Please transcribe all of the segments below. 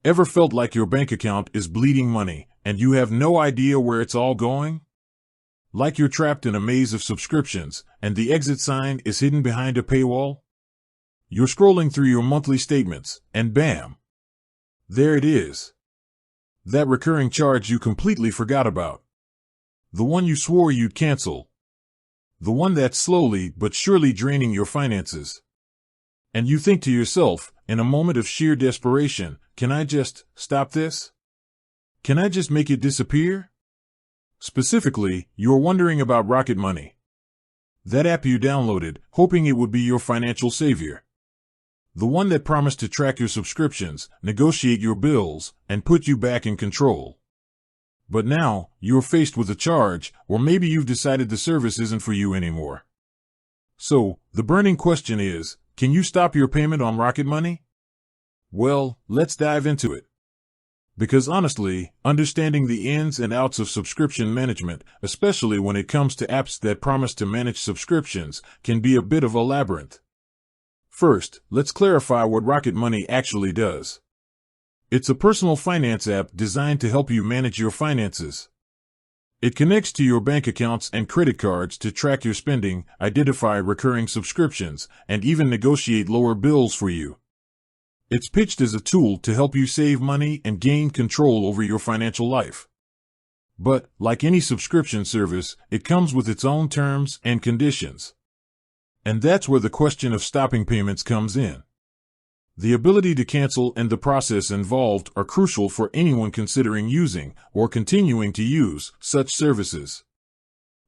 Ever felt like your bank account is bleeding money and you have no idea where it's all going? Like you're trapped in a maze of subscriptions and the exit sign is hidden behind a paywall? You're scrolling through your monthly statements and bam! There it is. That recurring charge you completely forgot about. The one you swore you'd cancel. The one that's slowly but surely draining your finances. And you think to yourself, in a moment of sheer desperation, can I just stop this? Can I just make it disappear? Specifically, you're wondering about Rocket Money. That app you downloaded, hoping it would be your financial savior. The one that promised to track your subscriptions, negotiate your bills, and put you back in control. But now, you're faced with a charge, or maybe you've decided the service isn't for you anymore. So, the burning question is, can you stop your payment on Rocket Money? Well, let's dive into it. Because honestly, understanding the ins and outs of subscription management, especially when it comes to apps that promise to manage subscriptions, can be a bit of a labyrinth. First, let's clarify what Rocket Money actually does. It's a personal finance app designed to help you manage your finances. It connects to your bank accounts and credit cards to track your spending, identify recurring subscriptions, and even negotiate lower bills for you. It's pitched as a tool to help you save money and gain control over your financial life. But, like any subscription service, it comes with its own terms and conditions. And that's where the question of stopping payments comes in. The ability to cancel and the process involved are crucial for anyone considering using or continuing to use such services.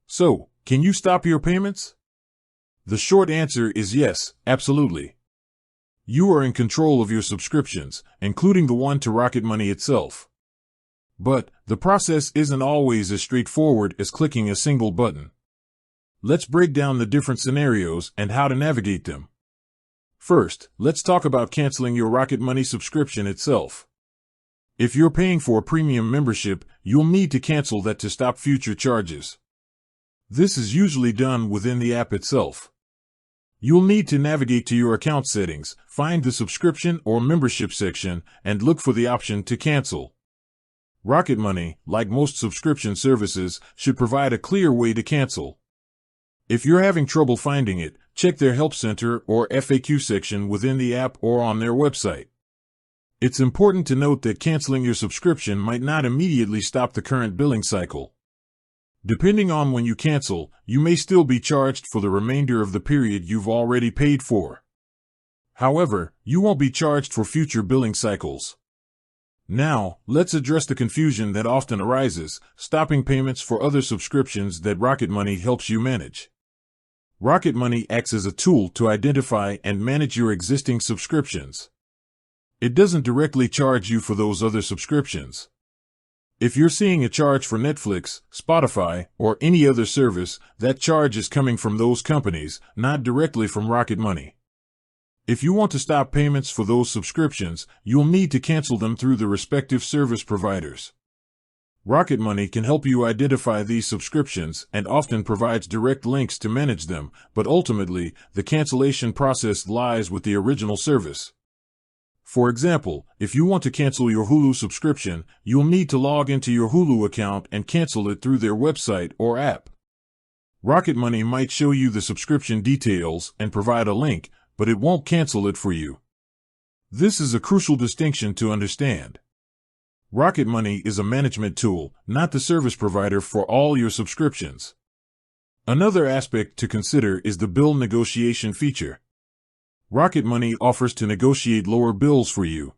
So, can you stop your payments? The short answer is yes, absolutely. You are in control of your subscriptions, including the one to Rocket Money itself. But the process isn't always as straightforward as clicking a single button. Let's break down the different scenarios and how to navigate them. First, let's talk about canceling your Rocket Money subscription itself. If you're paying for a premium membership, you'll need to cancel that to stop future charges. This is usually done within the app itself. You'll need to navigate to your account settings, find the subscription or membership section, and look for the option to cancel. Rocket Money, like most subscription services, should provide a clear way to cancel. If you're having trouble finding it, check their Help Center or FAQ section within the app or on their website. It's important to note that canceling your subscription might not immediately stop the current billing cycle. Depending on when you cancel, you may still be charged for the remainder of the period you've already paid for. However, you won't be charged for future billing cycles. Now, let's address the confusion that often arises, stopping payments for other subscriptions that Rocket Money helps you manage. Rocket Money acts as a tool to identify and manage your existing subscriptions. It doesn't directly charge you for those other subscriptions. If you're seeing a charge for Netflix, Spotify, or any other service, that charge is coming from those companies, not directly from Rocket Money. If you want to stop payments for those subscriptions, you'll need to cancel them through the respective service providers. Rocket Money can help you identify these subscriptions and often provides direct links to manage them, but ultimately, the cancellation process lies with the original service. For example, if you want to cancel your Hulu subscription, you'll need to log into your Hulu account and cancel it through their website or app. Rocket Money might show you the subscription details and provide a link, but it won't cancel it for you. This is a crucial distinction to understand. Rocket Money is a management tool, not the service provider for all your subscriptions. Another aspect to consider is the bill negotiation feature. Rocket Money offers to negotiate lower bills for you.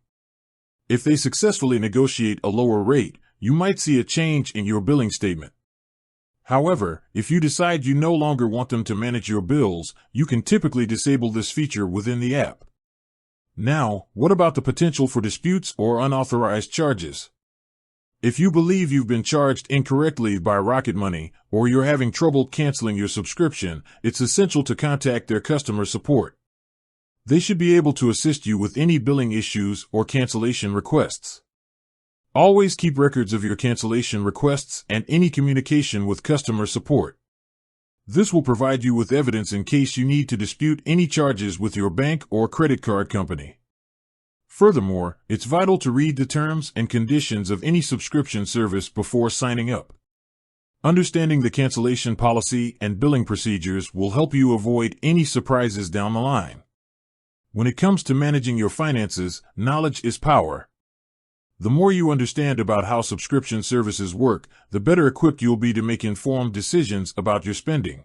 If they successfully negotiate a lower rate, you might see a change in your billing statement. However, if you decide you no longer want them to manage your bills, you can typically disable this feature within the app. Now, what about the potential for disputes or unauthorized charges? If you believe you've been charged incorrectly by Rocket Money, or you're having trouble canceling your subscription, it's essential to contact their customer support. They should be able to assist you with any billing issues or cancellation requests. Always keep records of your cancellation requests and any communication with customer support. This will provide you with evidence in case you need to dispute any charges with your bank or credit card company. Furthermore, it's vital to read the terms and conditions of any subscription service before signing up. Understanding the cancellation policy and billing procedures will help you avoid any surprises down the line. When it comes to managing your finances, knowledge is power. The more you understand about how subscription services work, the better equipped you'll be to make informed decisions about your spending.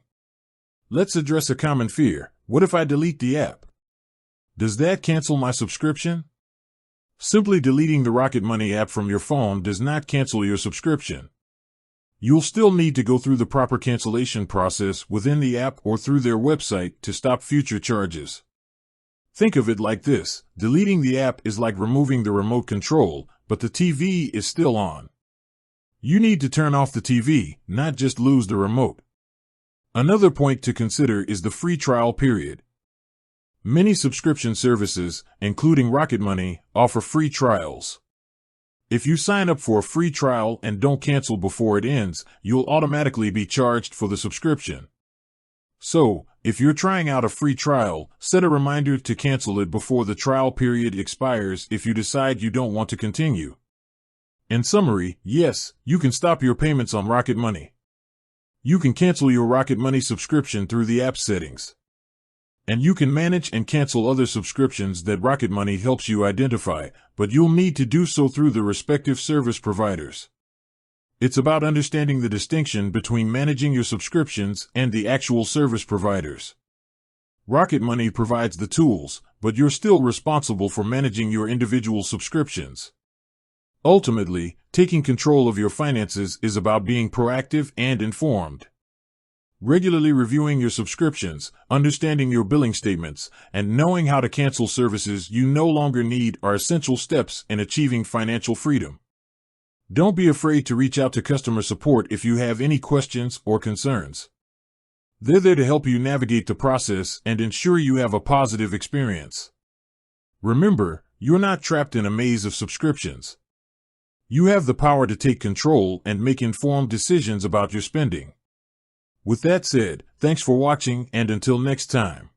Let's address a common fear. What if I delete the app? Does that cancel my subscription? Simply deleting the Rocket Money app from your phone does not cancel your subscription. You'll still need to go through the proper cancellation process within the app or through their website to stop future charges. Think of it like this: deleting the app is like removing the remote control, but the TV is still on. You need to turn off the TV, not just lose the remote. Another point to consider is the free trial period. Many subscription services, including Rocket Money, offer free trials. If you sign up for a free trial and don't cancel before it ends, you'll automatically be charged for the subscription. So, if you're trying out a free trial, set a reminder to cancel it before the trial period expires if you decide you don't want to continue. In summary, yes, you can stop your payments on Rocket Money. You can cancel your Rocket Money subscription through the app settings. And you can manage and cancel other subscriptions that Rocket Money helps you identify, but you'll need to do so through the respective service providers. It's about understanding the distinction between managing your subscriptions and the actual service providers. Rocket Money provides the tools, but you're still responsible for managing your individual subscriptions. Ultimately, taking control of your finances is about being proactive and informed. Regularly reviewing your subscriptions, understanding your billing statements, and knowing how to cancel services you no longer need are essential steps in achieving financial freedom. Don't be afraid to reach out to customer support if you have any questions or concerns. They're there to help you navigate the process and ensure you have a positive experience. Remember, you're not trapped in a maze of subscriptions. You have the power to take control and make informed decisions about your spending. With that said, thanks for watching, and until next time.